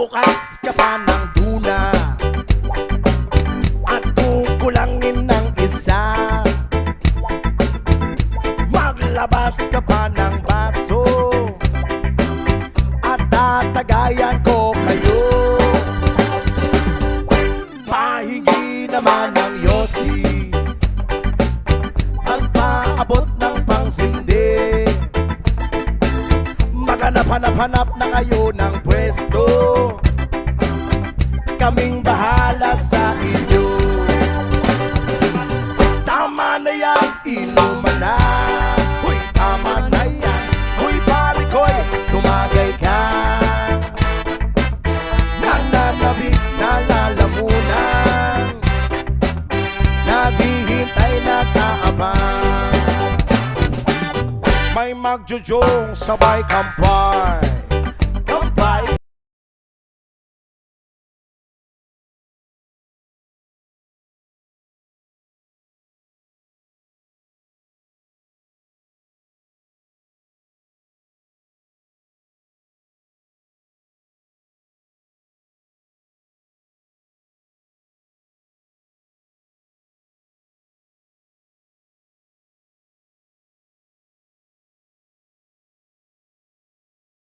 Magbukas ka pa ng tuna at kukulangin ng isa. Maglabas ka pa ng baso at tatagayan ko kayo. Pahingi naman ng yosi at paabot ng pangsindi. Maghanap-hanap na kayo ng pwesto, kaming bahala sa inyo. Tama na yan, inuman na. Huy, tama na yan. Huy, pare ko'y tumagay ka. Nananabik na lalamunan, naghihintay na kaabang. May magjujong sabay kampay,